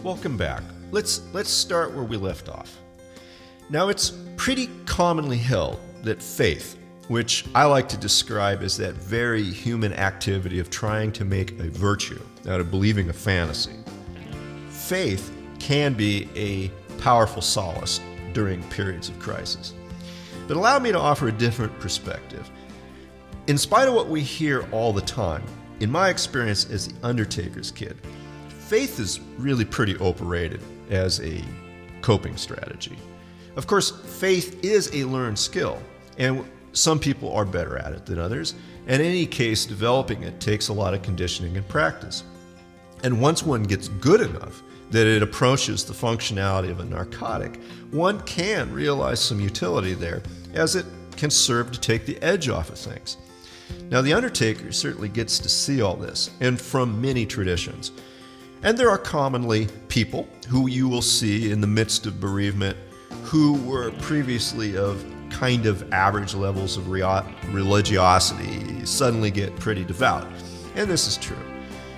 welcome back. Let's start where we left off. Now, it's pretty commonly held that faith, which I like to describe as that very human activity of trying to make a virtue out of believing a fantasy, faith can be a powerful solace during periods of crisis. But allow me to offer a different perspective. In spite of what we hear all the time, in my experience as the Undertaker's kid, faith is really pretty overrated as a coping strategy. Of course, faith is a learned skill, and some people are better at it than others. In any case, developing it takes a lot of conditioning and practice. And once one gets good enough that it approaches the functionality of a narcotic, one can realize some utility there, as it can serve to take the edge off of things. Now, the Undertaker certainly gets to see all this, and from many traditions. And there are commonly people who you will see in the midst of bereavement who were previously of kind of average levels of religiosity suddenly get pretty devout. And this is true.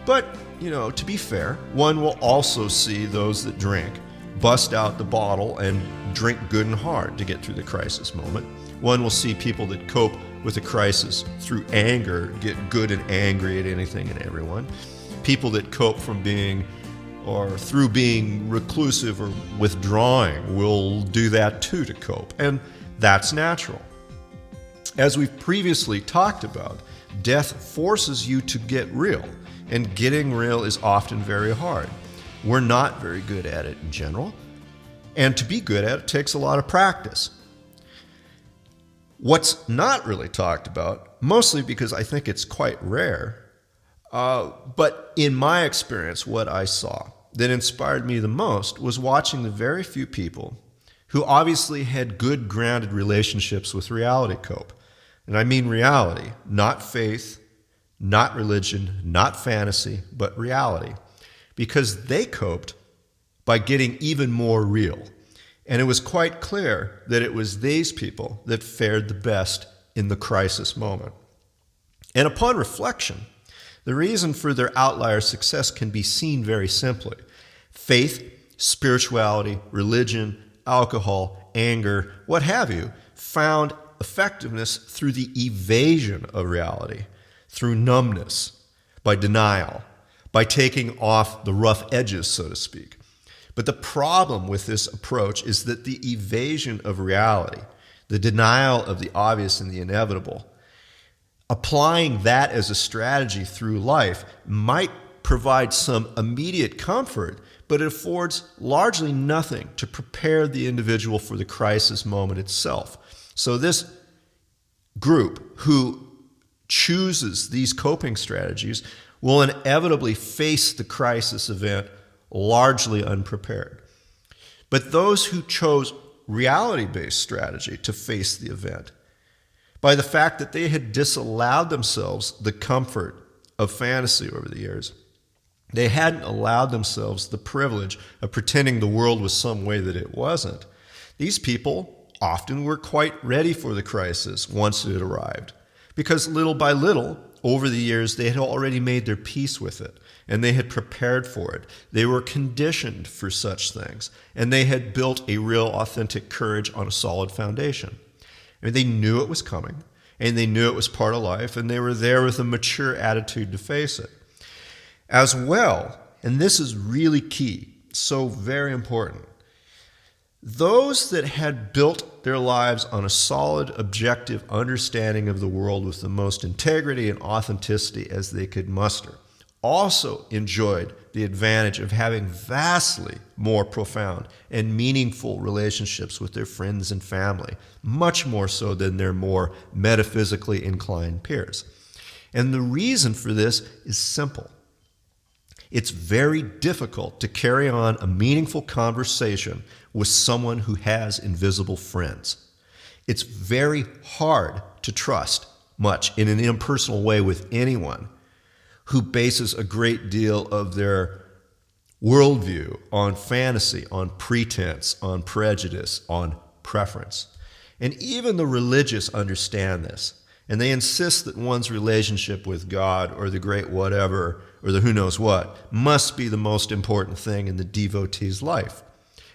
But, to be fair, one will also see those that drink bust out the bottle and drink good and hard to get through the crisis moment. One will see people that cope with a crisis through anger get good and angry at anything and everyone. People that cope from being or through being reclusive or withdrawing will do that too to cope, and that's natural. As we've previously talked about, death forces you to get real, and getting real is often very hard. We're not very good at it in general, and to be good at it takes a lot of practice. What's not really talked about, mostly because I think it's quite rare, but in my experience, what I saw that inspired me the most was watching the very few people who obviously had good grounded relationships with reality cope. And I mean reality, not faith, not religion, not fantasy, but reality. Because they coped by getting even more real. And it was quite clear that it was these people that fared the best in the crisis moment. And upon reflection, the reason for their outlier success can be seen very simply. Faith, spirituality, religion, alcohol, anger, what have you, found effectiveness through the evasion of reality, through numbness, by denial, by taking off the rough edges, so to speak. But the problem with this approach is that the evasion of reality, the denial of the obvious and the inevitable, applying that as a strategy through life might provide some immediate comfort, but it affords largely nothing to prepare the individual for the crisis moment itself. So this group who chooses these coping strategies will inevitably face the crisis event largely unprepared. But those who chose reality-based strategy to face the event, by the fact that they had disallowed themselves the comfort of fantasy over the years, they hadn't allowed themselves the privilege of pretending the world was some way that it wasn't. These people often were quite ready for the crisis once it arrived, because little by little, over the years, they had already made their peace with it, and they had prepared for it. They were conditioned for such things, and they had built a real authentic courage on a solid foundation. I mean, they knew it was coming, and they knew it was part of life, and they were there with a mature attitude to face it. As well, and this is really key, so very important, those that had built their lives on a solid, objective understanding of the world with the most integrity and authenticity as they could muster also enjoyed the advantage of having vastly more profound and meaningful relationships with their friends and family, much more so than their more metaphysically inclined peers. And the reason for this is simple. It's very difficult to carry on a meaningful conversation with someone who has invisible friends. It's very hard to trust much in an impersonal way with anyone who bases a great deal of their worldview on fantasy, on pretense, on prejudice, on preference. And even the religious understand this, and they insist that one's relationship with God or the great whatever or the who knows what must be the most important thing in the devotee's life.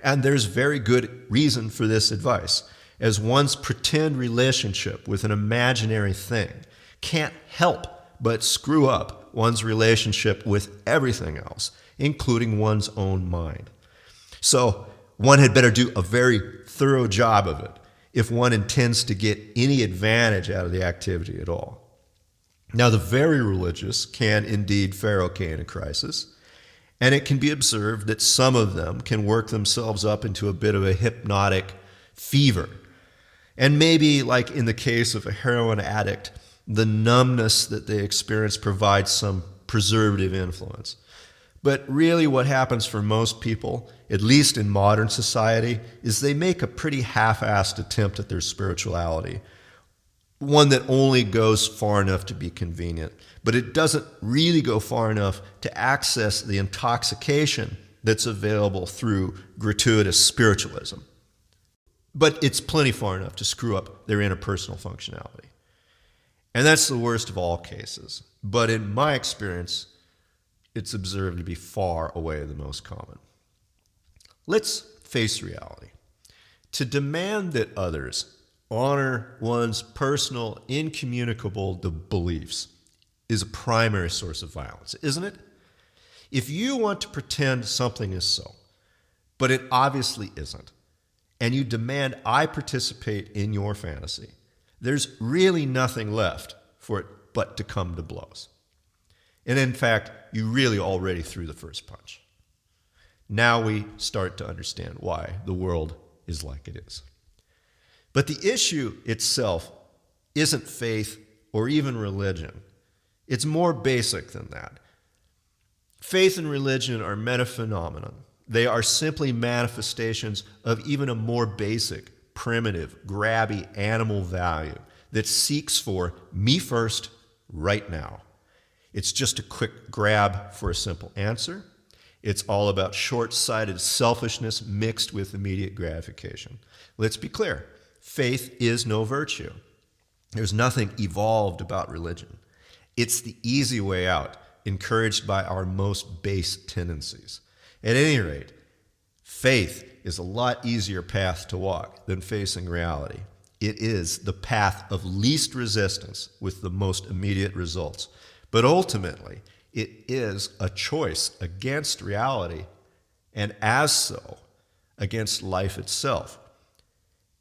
And there's very good reason for this advice, as one's pretend relationship with an imaginary thing can't help but screw up one's relationship with everything else, including one's own mind. So one had better do a very thorough job of it if one intends to get any advantage out of the activity at all. Now, the very religious can indeed fare okay in a crisis, and it can be observed that some of them can work themselves up into a bit of a hypnotic fever. And maybe, like in the case of a heroin addict, the numbness that they experience provides some preservative influence. But really what happens for most people, at least in modern society, is they make a pretty half-assed attempt at their spirituality, one that only goes far enough to be convenient, but it doesn't really go far enough to access the intoxication that's available through gratuitous spiritualism. But it's plenty far enough to screw up their interpersonal functionality. And that's the worst of all cases. But in my experience, it's observed to be far away the most common. Let's face reality. To demand that others honor one's personal, incommunicable beliefs is a primary source of violence, isn't it? If you want to pretend something is so, but it obviously isn't, and you demand I participate in your fantasy, there's really nothing left for it but to come to blows. And in fact, you really already threw the first punch. Now we start to understand why the world is like it is. But the issue itself isn't faith or even religion. It's more basic than that. Faith and religion are metaphenomenon. They are simply manifestations of even a more basic, primitive, grabby animal value that seeks for me first, right now. It's just a quick grab for a simple answer. It's all about short-sighted selfishness mixed with immediate gratification. Let's be clear. Faith is no virtue. There's nothing evolved about religion. It's the easy way out, encouraged by our most base tendencies. At any rate, faith is a lot easier path to walk than facing reality. It is the path of least resistance with the most immediate results. But ultimately, it is a choice against reality, and as so, against life itself.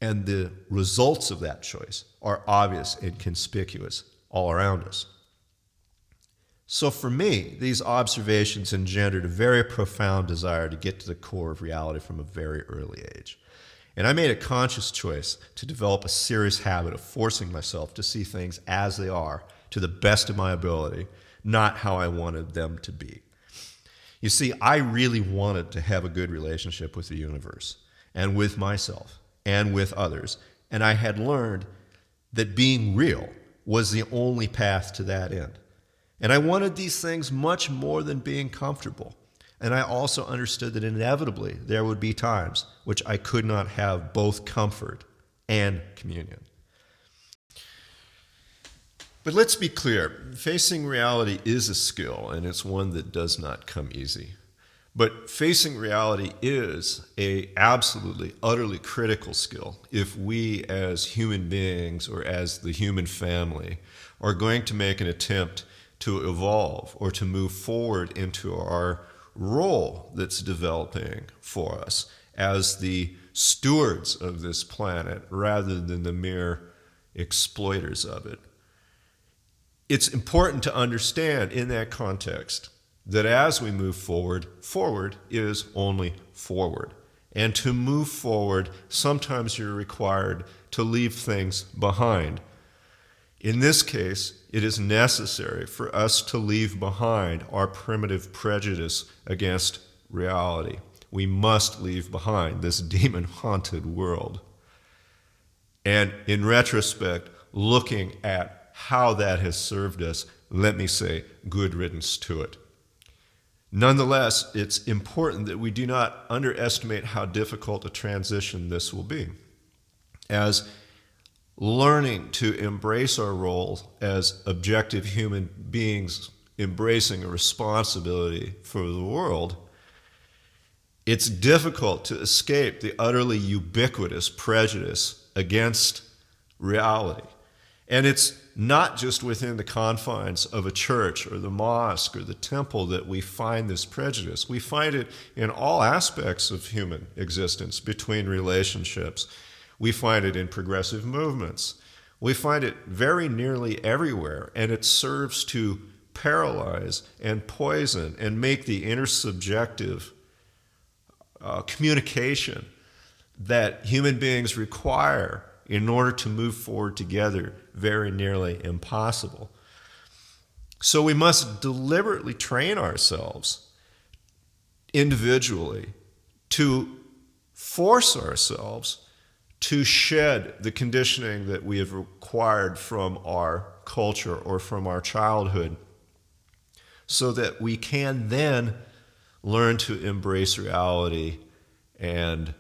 And the results of that choice are obvious and conspicuous all around us. So for me, these observations engendered a very profound desire to get to the core of reality from a very early age. And I made a conscious choice to develop a serious habit of forcing myself to see things as they are to the best of my ability, not how I wanted them to be. You see, I really wanted to have a good relationship with the universe and with myself and with others. And I had learned that being real was the only path to that end. And I wanted these things much more than being comfortable. And I also understood that inevitably there would be times which I could not have both comfort and communion. But let's be clear, facing reality is a skill, and it's one that does not come easy. But facing reality is a absolutely, utterly critical skill if we as human beings or as the human family are going to make an attempt to evolve or to move forward into our role that's developing for us as the stewards of this planet rather than the mere exploiters of it. It's important to understand in that context that as we move forward, forward is only forward. And to move forward, sometimes you're required to leave things behind. In this case, it is necessary for us to leave behind our primitive prejudice against reality. We must leave behind this demon-haunted world. And in retrospect, looking at how that has served us, let me say, good riddance to it. Nonetheless, it's important that we do not underestimate how difficult a transition this will be, as learning to embrace our role as objective human beings embracing a responsibility for the world, it's difficult to escape the utterly ubiquitous prejudice against reality. And it's not just within the confines of a church or the mosque or the temple that we find this prejudice. We find it in all aspects of human existence, between relationships. We find it in progressive movements. We find it very nearly everywhere, and it serves to paralyze and poison and make the intersubjective communication that human beings require in order to move forward together very nearly impossible. So we must deliberately train ourselves individually to force ourselves to shed the conditioning that we have acquired from our culture or from our childhood, so that we can then learn to embrace reality and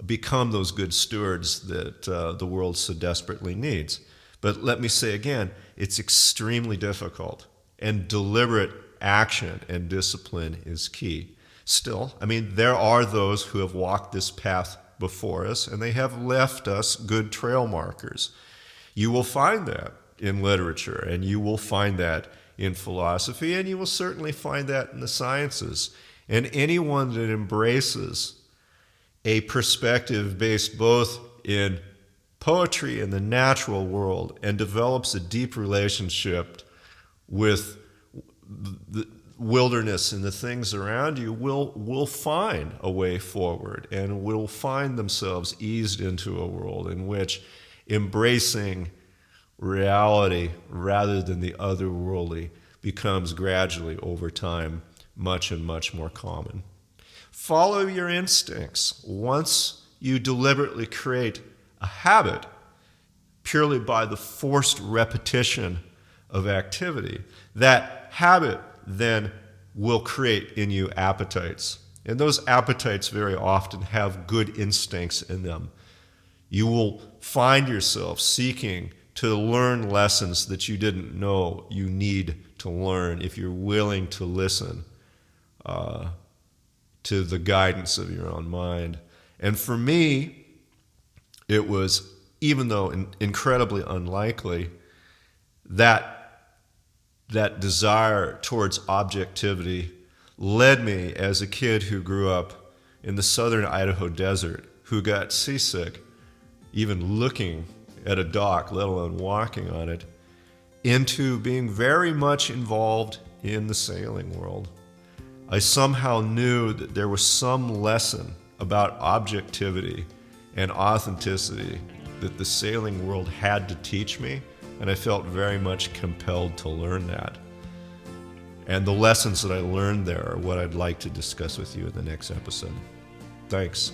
become those good stewards that the world so desperately needs. But let me say again, it's extremely difficult, and deliberate action and discipline is key. Still, I mean, there are those who have walked this path before us, and they have left us good trail markers. You will find that in literature, and you will find that in philosophy, and you will certainly find that in the sciences. And anyone that embraces a perspective based both in poetry and the natural world and develops a deep relationship with the wilderness and the things around you will find a way forward, and will find themselves eased into a world in which embracing reality rather than the otherworldly becomes gradually over time much and much more common. Follow your instincts. Once you deliberately create a habit purely by the forced repetition of activity, that habit then will create in you appetites. And those appetites very often have good instincts in them. You will find yourself seeking to learn lessons that you didn't know you need to learn if you're willing to listen to the guidance of your own mind. And for me, it was, even though incredibly unlikely, that desire towards objectivity led me, as a kid who grew up in the southern Idaho desert, who got seasick even looking at a dock, let alone walking on it, into being very much involved in the sailing world. I somehow knew that there was some lesson about objectivity and authenticity that the sailing world had to teach me, and I felt very much compelled to learn that. And the lessons that I learned there are what I'd like to discuss with you in the next episode. Thanks.